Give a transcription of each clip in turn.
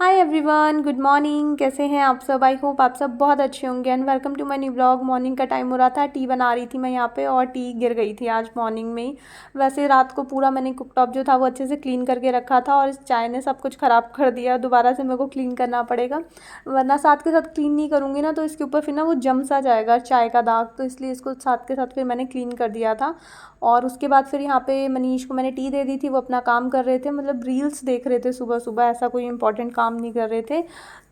Hi everyone, good morning. कैसे हैं आप सब? आई होप आप सब बहुत अच्छे होंगे and welcome to my new blog. Morning का टाइम हो रहा था, टी बना रही थी मैं यहाँ पे और टी गिर गई थी आज मॉर्निंग में ही। वैसे रात को पूरा मैंने कुकटॉप जो था वो अच्छे से क्लीन करके रखा था और इस चाय ने सब कुछ ख़राब कर दिया। दोबारा से मेरे को क्लीन करना पड़ेगा, वरना साथ के साथ क्लीन नहीं करूँगी ना तो इसके ऊपर फिर ना वो जम सा जाएगा चाय का दाग, तो इसलिए इसको साथ के साथ फिर मैंने क्लीन कर दिया था। और उसके बाद फिर यहाँ पे मनीष को मैंने टी दे दी थी, वो अपना काम कर रहे थे, मतलब रील्स देख रहे थे सुबह सुबह, ऐसा कोई इंपॉर्टेंट काम नहीं कर रहे थे।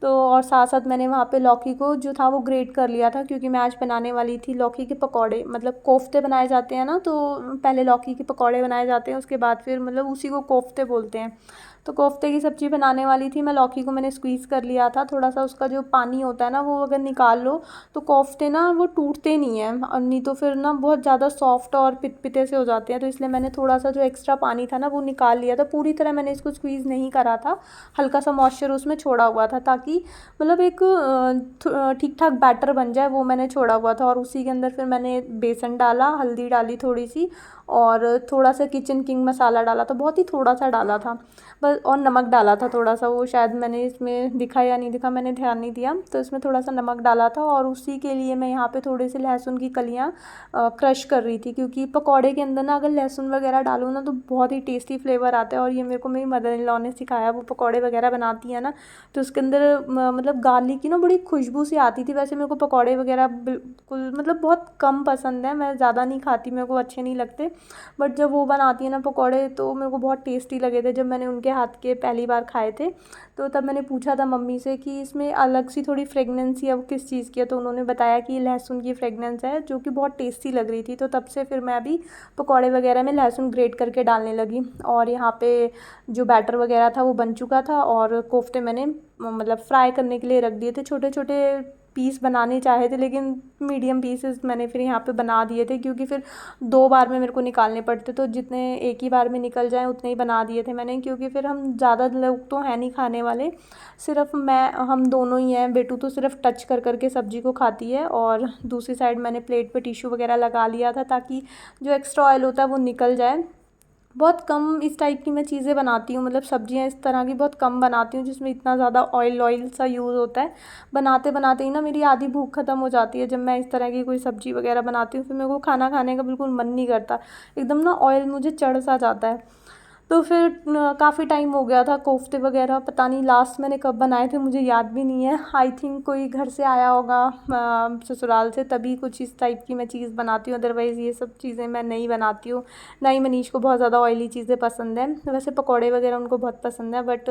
तो और साथ साथ मैंने वहाँ पे लौकी को जो था वो ग्रेट कर लिया था, क्योंकि मैं आज बनाने वाली थी लौकी के पकौड़े। मतलब कोफ्ते बनाए जाते हैं ना, तो पहले लौकी के पकौड़े बनाए जाते हैं, उसके बाद फिर मतलब उसी को कोफ्ते बोलते हैं। तो कोफ्ते की सब्ज़ी बनाने वाली थी मैं। लौकी को मैंने स्क्वीज़ कर लिया था, थोड़ा सा उसका जो पानी होता है ना वो अगर निकाल लो तो कोफ्ते ना वो टूटते नहीं हैं, और नहीं तो फिर ना बहुत ज़्यादा सॉफ्ट और पिते से हो जाते हैं। तो इसलिए मैंने थोड़ा सा जो एक्स्ट्रा पानी था ना वो निकाल लिया था। पूरी तरह मैंने इसको स्क्वीज़ नहीं करा था, हल्का सा मॉइस्चर उसमें छोड़ा हुआ था, ताकि मतलब एक ठीक ठाक बैटर बन जाए, वो मैंने छोड़ा हुआ था। और उसी के अंदर फिर मैंने बेसन डाला, हल्दी डाली थोड़ी सी, और थोड़ा सा किचन किंग मसाला डाला था, बहुत ही थोड़ा सा डाला था बस, और नमक डाला था थोड़ा सा। वो शायद मैंने इसमें दिखा या नहीं दिखा, मैंने ध्यान नहीं दिया, तो इसमें थोड़ा सा नमक डाला था। और उसी के लिए मैं यहाँ पे थोड़े से लहसुन की कलियाँ क्रश कर रही थी, क्योंकि पकौड़े के अंदर ना अगर लहसुन वगैरह डालो ना तो बहुत ही टेस्टी फ्लेवर आता है। और ये मेरे को मेरी मदर इन लॉ ने सिखाया, वो पकौड़े वगैरह बनाती है ना, तो उसके अंदर मतलब गार्लिक की ना बड़ी खुशबू सी आती थी। वैसे मेरे को पकौड़े वगैरह बिल्कुल मतलब बहुत कम पसंद है, मैं ज़्यादा नहीं खाती, मेरे को अच्छे नहीं लगते। बट जब वो बनाती है ना पकौड़े तो मेरे को बहुत टेस्टी लगे थे जब मैंने उनके हाथ के पहली बार खाए थे। तो तब मैंने पूछा था मम्मी से कि इसमें अलग सी थोड़ी फ्रेगनेंस या किस चीज़ की है, तो उन्होंने बताया कि ये लहसुन की फ्रेगनेंस है, जो कि बहुत टेस्टी लग रही थी। तो तब से फिर मैं अभी पकौड़े वगैरह में लहसुन ग्रेट करके डालने लगी। और यहाँ पे जो बैटर वगैरह था वो बन चुका था, और कोफ्ते मैंने मतलब फ्राई करने के लिए रख दिए थे। छोटे छोटे पीस बनाने चाहे थे, लेकिन मीडियम पीसेस मैंने फिर यहाँ पे बना दिए थे, क्योंकि फिर 2 बार में मेरे को निकालने पड़ते, तो जितने एक ही बार में निकल जाएँ उतने ही बना दिए थे मैंने। क्योंकि फिर हम ज़्यादा लोग तो हैं नहीं खाने वाले, सिर्फ मैं हम दोनों ही हैं। बेटू तो सिर्फ टच कर करके सब्ज़ी को खाती है, और दूसरी साइड मैंने प्लेट पे टिश्यू वगैरह लगा लिया था, ताकि जो एक्स्ट्रा ऑयल होता है वो निकल जाए। बहुत कम इस टाइप की मैं चीज़ें बनाती हूँ, मतलब सब्जियाँ इस तरह की बहुत कम बनाती हूँ जिसमें इतना ज़्यादा ऑयल ऑयल सा यूज़ होता है। बनाते बनाते ही ना मेरी आधी भूख ख़त्म हो जाती है जब मैं इस तरह की कोई सब्ज़ी वगैरह बनाती हूँ, फिर मेरे को खाना खाने का बिल्कुल मन नहीं करता, एकदम ना ऑयल मुझे चढ़ सा जाता है। तो फिर काफ़ी टाइम हो गया था, कोफ्ते वगैरह पता नहीं लास्ट मैंने कब बनाए थे, मुझे याद भी नहीं है। आई थिंक कोई घर से आया होगा ससुराल से, तभी कुछ इस टाइप की मैं चीज़ बनाती हूँ, अदरवाइज़ ये सब चीज़ें मैं नहीं बनाती हूँ। ना ही मनीष को बहुत ज़्यादा ऑयली चीज़ें पसंद है, वैसे पकौड़े वगैरह उनको बहुत पसंद है, बट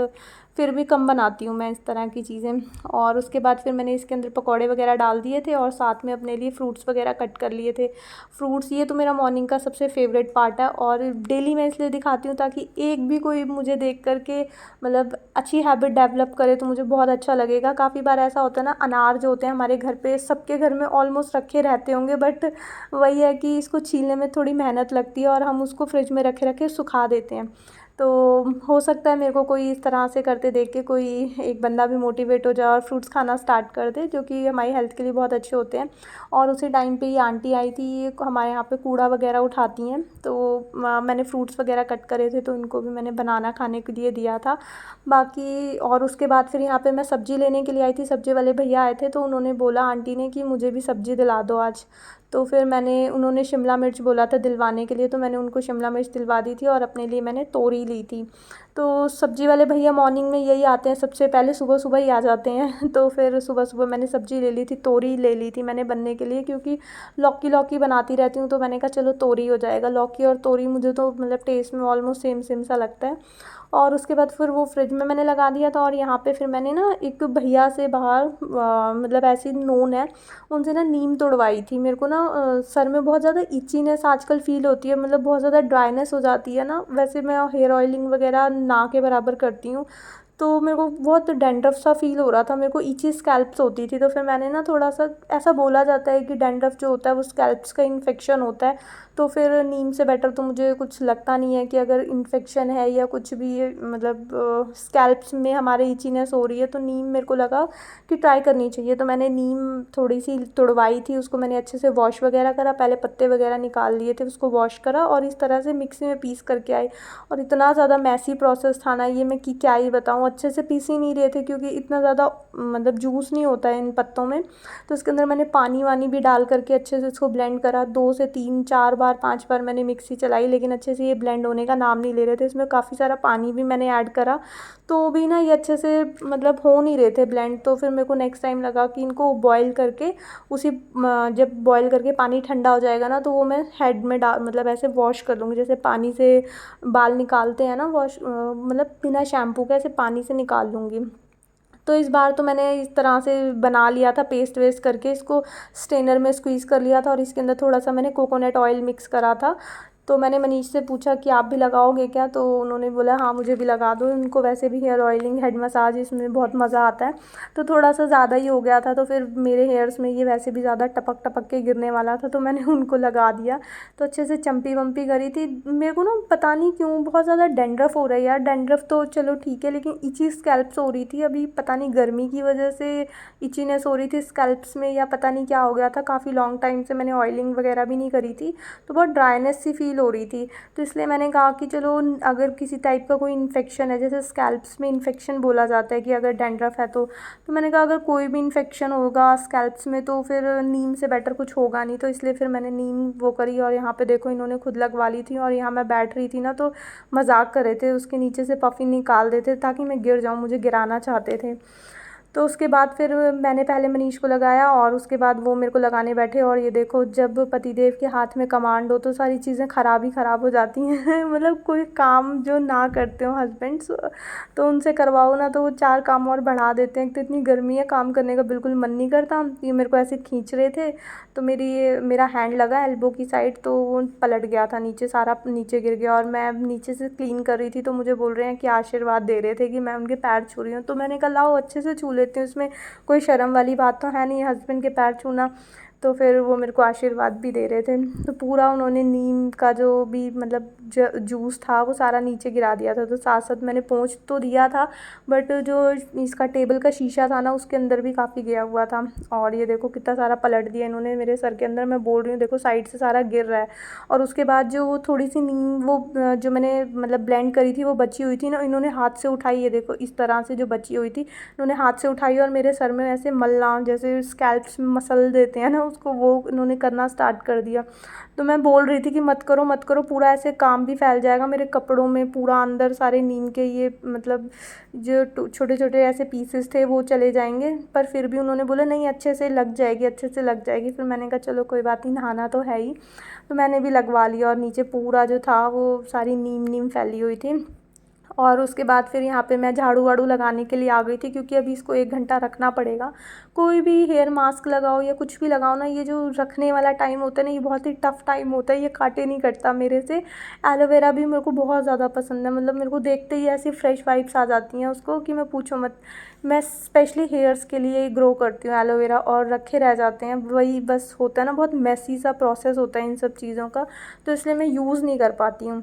फिर भी कम बनाती हूँ मैं इस तरह की चीज़ें। और उसके बाद फिर मैंने इसके अंदर पकौड़े वगैरह डाल दिए थे, और साथ में अपने लिए फ्रूट्स वगैरह कट कर लिए थे। फ्रूट्स ये तो मेरा मॉर्निंग का सबसे फेवरेट पार्ट है, और डेली मैं इसलिए दिखाती हूँ ताकि एक भी कोई मुझे देख करके मतलब अच्छी हैबिट डेवलप करे, तो मुझे बहुत अच्छा लगेगा। काफ़ी बार ऐसा होता है ना, अनार जो होते हैं हमारे घर पे सबके घर में ऑलमोस्ट रखे रहते होंगे, बट वही है कि इसको छीलने में थोड़ी मेहनत लगती है, और हम उसको फ्रिज में रखे रखे सुखा देते हैं। तो हो सकता है मेरे को कोई इस तरह से करते देख के कोई एक बंदा भी मोटिवेट हो जाए और फ्रूट्स खाना स्टार्ट कर दे, जो कि हमारी हेल्थ के लिए बहुत अच्छे होते हैं। और उसी टाइम पे ये आंटी आई थी, ये हमारे यहाँ पे कूड़ा वगैरह उठाती हैं, तो मैंने फ्रूट्स वगैरह कट करे थे, तो उनको भी मैंने बनाना खाने के लिए दिया था बाकी। और उसके बाद फिर यहाँ पे मैं सब्ज़ी लेने के लिए आई थी, सब्ज़ी वाले भैया आए थे, तो उन्होंने बोला आंटी ने कि मुझे भी सब्ज़ी दिला दो आज। तो फिर उन्होंने शिमला मिर्च बोला था दिलवाने के लिए, तो मैंने उनको शिमला मिर्च दिलवा दी थी, और अपने लिए मैंने तोरी ली थी। तो सब्ज़ी वाले भैया मॉर्निंग में यही आते हैं, सबसे पहले सुबह सुबह ही आ जाते हैं। तो फिर सुबह सुबह मैंने सब्ज़ी ले ली थी, तोरी ले ली थी मैंने बनने के लिए, क्योंकि लौकी लौकी बनाती रहती हूँ, तो मैंने कहा चलो तोरी हो जाएगा। लौकी और तोरी मुझे तो मतलब टेस्ट में ऑलमोस्ट सेम सेम सा लगता है। और उसके बाद फिर वो फ्रिज में मैंने लगा दिया था, और यहाँ पे फिर मैंने ना एक भैया से बाहर मतलब ऐसी नोन है, उनसे ना नीम तोड़वाई थी। मेरे को ना सर में बहुत ज़्यादा इचीनेस आजकल फ़ील होती है, मतलब बहुत ज़्यादा ड्राइनेस हो जाती है ना। वैसे मैं हेयर ऑयलिंग वगैरह ना के बराबर करती हूँ, तो मेरे को बहुत डैंड्रफ सा फ़ील हो रहा था, मेरे को इची स्कैल्प्स होती थी। तो फिर मैंने ना थोड़ा सा, ऐसा बोला जाता है कि डैंड्रफ जो होता है वो स्कैल्प्स का इन्फेक्शन होता है, तो फिर नीम से बेटर तो मुझे कुछ लगता नहीं है कि अगर इन्फेक्शन है या कुछ भी मतलब स्कैल्प्स में हमारे इचीनेस हो रही है, तो नीम मेरे को लगा कि ट्राई करनी चाहिए। तो मैंने नीम थोड़ी सी तुड़वाई थी, उसको मैंने अच्छे से वॉश वगैरह करा, पहले पत्ते वगैरह निकाल लिए थे, उसको वॉश करा और इस तरह से मिक्सी में पीस करके आई। और इतना ज़्यादा मैसी प्रोसेस था ना ये, मैं कि क्या ही बताऊँ। अच्छे से पीस ही नहीं रहे थे क्योंकि इतना ज़्यादा मतलब जूस नहीं होता है इन पत्तों में। तो इसके अंदर मैंने पानी वानी भी डाल करके अच्छे से इसको ब्लेंड करा, 2 से 3 4 बार 5 बार मैंने मिक्सी चलाई, लेकिन अच्छे से ये ब्लेंड होने का नाम नहीं ले रहे थे। इसमें काफ़ी सारा पानी भी मैंने ऐड करा, तो भी ना ये अच्छे से मतलब हो नहीं रहे थे ब्लेंड। तो फिर मेरे को नेक्स्ट टाइम लगा कि इनको बॉईल करके उसी जब बॉईल करके पानी ठंडा हो जाएगा ना, तो वो मैं हेड में डाल मतलब ऐसे वॉश कर लूँगी, जैसे पानी से बाल निकालते हैं ना वॉश मतलब बिना शैम्पू के ऐसे पानी से निकाल लूँगी। तो इस बार तो मैंने इस तरह से बना लिया था, पेस्ट वेस्ट करके इसको स्ट्रेनर में स्क्वीज़ कर लिया था और इसके अंदर थोड़ा सा मैंने कोकोनट ऑयल मिक्स करा था। तो मैंने मनीष से पूछा कि आप भी लगाओगे क्या, तो उन्होंने बोला हाँ मुझे भी लगा दो। उनको वैसे भी हेयर ऑयलिंग हेड मसाज इसमें बहुत मज़ा आता है, तो थोड़ा सा ज़्यादा ही हो गया था। तो फिर मेरे हेयर्स में ये वैसे भी ज़्यादा टपक टपक के गिरने वाला था, तो मैंने उनको लगा दिया। तो अच्छे से चम्पी वम्पी करी थी। मेरे को ना पता नहीं क्यों बहुत ज़्यादा डेंड्रफ हो रहा है यार। डेंड्रफ तो चलो ठीक है, लेकिन इची स्कैल्प्स हो रही थी अभी, पता नहीं गर्मी की वजह से इचीनेस हो रही थी स्कैल्प्स में या पता नहीं क्या हो गया था। काफ़ी लॉन्ग टाइम से मैंने ऑयलिंग वगैरह भी नहीं करी थी, तो बहुत ड्राइनेस सी फील हो रही थी। तो इसलिए मैंने कहा कि चलो अगर किसी टाइप का कोई इन्फेक्शन है, जैसे स्कैल्प्स में इन्फेक्शन बोला जाता है कि अगर डेंड्रफ है तो मैंने कहा अगर कोई भी इन्फेक्शन होगा स्कैल्प्स में तो फिर नीम से बेटर कुछ होगा नहीं। तो इसलिए फिर मैंने नीम वो करी और यहाँ पे देखो इन्होंने खुद लगवा ली थी। और यहाँ मैं बैठ रही थी ना, तो मजाक कर रहे थे, उसके नीचे से पफिन निकाल देते ताकि मैं गिर जाऊँ, मुझे गिराना चाहते थे। तो उसके बाद फिर मैंने पहले मनीष को लगाया और उसके बाद वो मेरे को लगाने बैठे। और ये देखो जब पतिदेव के हाथ में कमांड हो तो सारी चीज़ें ख़राब ही ख़राब हो जाती हैं मतलब कोई काम जो ना करते हो हस्बैंड्स, तो उनसे करवाओ ना तो वो 4 काम और बढ़ा देते हैं। एक तो इतनी गर्मी है, काम करने का बिल्कुल मन नहीं करता। ये मेरे को ऐसे खींच रहे थे, तो मेरा हैंड लगा एल्बो की साइड, तो वो पलट गया था नीचे, सारा नीचे गिर गया। और मैं नीचे से क्लीन कर रही थी, तो मुझे बोल रहे हैं कि आशीर्वाद दे रहे थे कि मैं उनके पैर छू रही हूँ। तो मैंने कहा लाओ अच्छे से छू लेती हूँ, इसमें कोई शर्म वाली बात तो है नहीं हस्बैंड के पैर छूना। तो फिर वो मेरे को आशीर्वाद भी दे रहे थे। तो पूरा उन्होंने नीम का जो भी मतलब जूस था वो सारा नीचे गिरा दिया था। तो साथ साथ मैंने पोंछ तो दिया था, बट जो इसका टेबल का शीशा था ना उसके अंदर भी काफ़ी गया हुआ था। और ये देखो कितना सारा पलट दिया इन्होंने मेरे सर के अंदर। मैं बोल रही हूँ देखो साइड से सारा गिर रहा है। और उसके बाद जो वो थोड़ी सी नीम वो जो मैंने मतलब ब्लेंड करी थी वो बची हुई थी ना, इन्होंने हाथ से उठाई, ये देखो इस तरह से जो बची हुई थी इन्होंने हाथ से उठाई और मेरे सर में ऐसे मलना, जैसे स्कैल्प्स में मसल देते हैं ना उसको, वो इन्होंने करना स्टार्ट कर दिया। तो मैं बोल रही थी कि मत करो मत करो, पूरा ऐसे काम भी फैल जाएगा मेरे कपड़ों में, पूरा अंदर सारे नीम के ये मतलब जो छोटे छोटे ऐसे पीसेस थे वो चले जाएंगे। पर फिर भी उन्होंने बोला नहीं अच्छे से लग जाएगी अच्छे से लग जाएगी। फिर मैंने कहा चलो कोई बात नहीं, नहाना तो है ही। तो मैंने भी लगवा लिया और नीचे पूरा जो था वो सारी नीम नीम फैली हुई थी। और उसके बाद फिर यहाँ पे मैं झाड़ू वाड़ू लगाने के लिए आ गई थी, क्योंकि अभी इसको 1 घंटा रखना पड़ेगा। कोई भी हेयर मास्क लगाओ या कुछ भी लगाओ ना, ये जो रखने वाला टाइम होता है ना ये बहुत ही टफ़ टाइम होता है, ये काटे नहीं कटता मेरे से। एलोवेरा भी मेरे को बहुत ज़्यादा पसंद है, मतलब मेरे को देखते ही ऐसी फ्रेश वाइब्स आ जाती हैं उसको कि मैं पूछो मत। मैं स्पेशली हेयर्स के लिए ग्रो करती हूँ एलोवेरा, और रखे रह जाते हैं, वही बस होता है ना बहुत मेसी सा प्रोसेस होता है इन सब चीज़ों का, तो इसलिए मैं यूज़ नहीं कर पाती हूँ।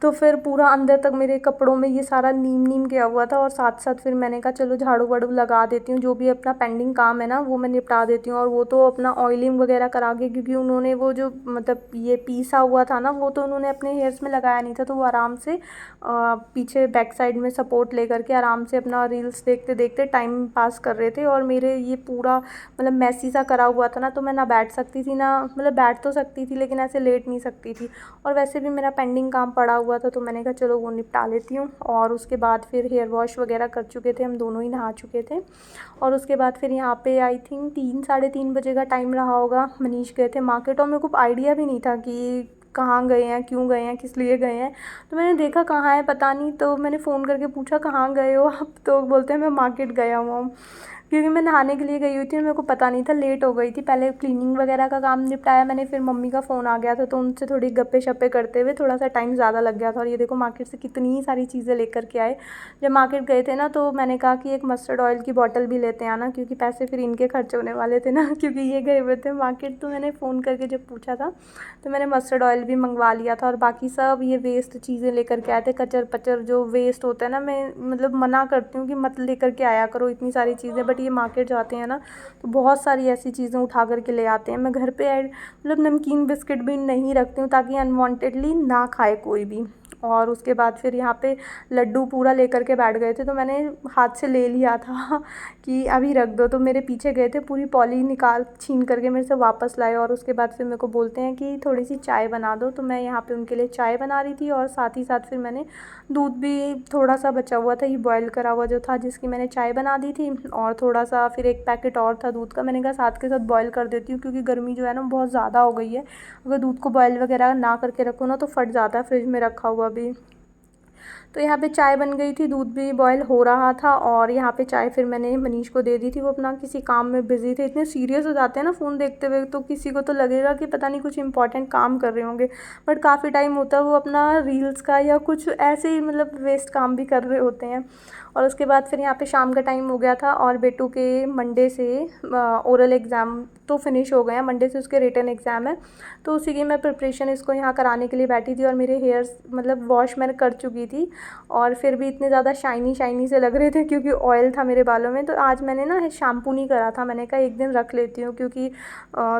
तो फिर पूरा अंदर तक मेरे कपड़ों में ये सारा नीम नीम गया हुआ था। और साथ साथ फिर मैंने कहा चलो झाड़ू वाड़ू लगा देती हूँ, जो भी अपना पेंडिंग काम है ना वो मैं निपटा देती हूँ। और वो तो अपना ऑयलिंग वगैरह करा के, क्योंकि उन्होंने वो जो मतलब ये पीसा हुआ था ना वो तो उन्होंने अपने हेयर्स में लगाया नहीं था, तो वो आराम से पीछे बैक साइड में सपोर्ट ले करके आराम से अपना रील्स देखते देखते टाइम पास कर रहे थे। और मेरे ये पूरा मतलब मैसी सा करा हुआ था ना, तो मैं ना बैठ सकती थी ना, मतलब बैठ तो सकती थी लेकिन ऐसे लेट नहीं सकती थी। और वैसे भी मेरा पेंडिंग काम पड़ा हुआ था, तो मैंने कहा चलो वो निपटा लेती हूँ। और उसके बाद फिर हेयर वॉश वगैरह कर चुके थे, हम दोनों ही नहा चुके थे। और उसके बाद फिर यहाँ पे आई थिंक 3 साढ़े 3 बजे का टाइम रहा होगा, मनीष गए थे मार्केट। और मेरे को आइडिया भी नहीं था कि कहाँ गए हैं, क्यों गए हैं, किस लिए गए हैं। तो मैंने देखा कहाँ है पता नहीं, तो मैंने फ़ोन करके पूछा कहाँ गए हो आप, तो बोलते हैं मैं मार्केट गया हुआ हूँ, क्योंकि मैं नहाने के लिए गई हुई थी और मेरे को पता नहीं था, लेट हो गई थी। पहले क्लीनिंग वगैरह का काम निपटाया मैंने, फिर मम्मी का फ़ोन आ गया था, तो उनसे थोड़ी गप्पे शप्पे करते हुए थोड़ा सा टाइम ज़्यादा लग गया था। और ये देखो मार्केट से कितनी सारी चीज़ें लेकर के आए। जब मार्केट गए थे ना, तो मैंने कहा कि एक मस्टर्ड ऑयल की बॉटल भी लेते आना, क्योंकि पैसे फिर इनके खर्च होने वाले थे ना क्योंकि ये गए हुए थे मार्केट। तो मैंने फ़ोन करके जब पूछा था तो मैंने मस्टर्ड ऑयल भी मंगवा लिया था। और बाकी सब ये वेस्ट चीज़ें लेकर के आए थे, कचर पचर जो वेस्ट होता है ना, मैं मतलब मना करती हूँ कि मत लेकर के आया करो इतनी सारी चीज़ें, बट ये मार्केट जाते हैं ना तो बहुत सारी ऐसी चीज़ें उठा कर के ले आते हैं। मैं घर पे मतलब नमकीन बिस्किट भी नहीं रखती हूँ ताकि अनवांटेडली ना खाए कोई भी। और उसके बाद फिर यहाँ पे लड्डू पूरा लेकर के बैठ गए थे तो मैंने हाथ से ले लिया था कि अभी रख दो, तो मेरे पीछे गए थे, पूरी पॉली निकाल छीन करके मेरे से वापस लाए और उसके बाद फिर मेरे को बोलते हैं कि थोड़ी सी चाय बना दो। तो मैं यहाँ पे उनके लिए चाय बना रही थी और साथ ही साथ फिर मैंने दूध भी थोड़ा सा बचा हुआ था, ये बॉयल करा हुआ जो था जिसकी मैंने चाय बना दी थी, और थोड़ा सा फिर एक पैकेट और था दूध का, मैंने कहा साथ के साथ बॉयल कर देती हूँ क्योंकि गर्मी जो है ना बहुत ज़्यादा हो गई है। अगर दूध को बॉयल वगैरह ना करके रखो ना तो फट जाता है फ्रिज में रखा हुआ भी। तो यहाँ पे चाय बन गई थी, दूध भी बॉयल हो रहा था और यहाँ पे चाय फिर मैंने मनीष को दे दी थी। वो अपना किसी काम में बिज़ी थे, इतने सीरियस हो जाते हैं ना फ़ोन देखते हुए तो किसी को तो लगेगा कि पता नहीं कुछ इंपॉर्टेंट काम कर रहे होंगे, बट काफ़ी टाइम होता है वो अपना रील्स का या कुछ ऐसे ही मतलब वेस्ट काम भी कर रहे होते हैं। और उसके बाद फिर यहाँ पे शाम का टाइम हो गया था और बेटू के मंडे से ओरल एग्ज़ाम तो फिनिश हो गए हैं, मंडे से उसके रिटन एग्ज़ाम है, तो उसी की मैं प्रिपरेशन इसको यहाँ कराने के लिए बैठी थी। और मेरे हेयर्स मतलब वॉश मैंने कर चुकी थी और फिर भी इतने ज़्यादा शाइनी शाइनी से लग रहे थे क्योंकि ऑयल था मेरे बालों में। तो आज मैंने ना शैम्पू नहीं करा था, मैंने कहा एक दिन रख लेती हूँ क्योंकि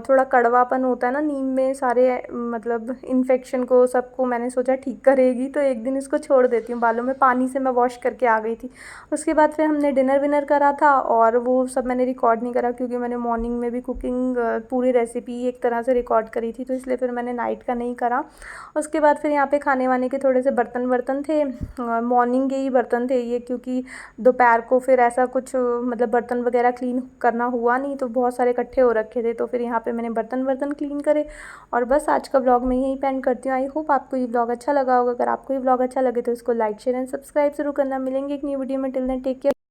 थोड़ा कड़वापन होता है ना नीम में, सारे मतलब इन्फेक्शन को सबको मैंने सोचा ठीक करेगी, तो एक दिन इसको छोड़ देती हूँ। बालों में पानी से मैं वॉश करके आ गई थी। उसके बाद फिर हमने डिनर विनर करा था और वो सब मैंने रिकॉर्ड नहीं करा क्योंकि मैंने मॉर्निंग में भी कुकिंग पूरी रेसिपी एक तरह से रिकॉर्ड करी थी, तो इसलिए फिर मैंने नाइट का नहीं करा। उसके बाद फिर यहाँ पे खाने वाने के थोड़े से बर्तन थे, मॉर्निंग के ही बर्तन थे ये क्योंकि दोपहर को फिर ऐसा कुछ मतलब बर्तन वगैरह क्लीन करना हुआ नहीं, तो बहुत सारे इकट्ठे हो रखे थे, तो फिर यहाँ पे मैंने बर्तन क्लीन करे। और बस आज का ब्लॉग मैं यहीं पे एंड करती हूँ। आई होप आपको ये ब्लॉग अच्छा लगा होगा। अगर आपको ये ब्लॉग अच्छा लगे तो इसको लाइक शेयर एंड सब्सक्राइब जरूर करना। मिलेंगे एक न्यू वीडियो में, टिल देन टेक केयर।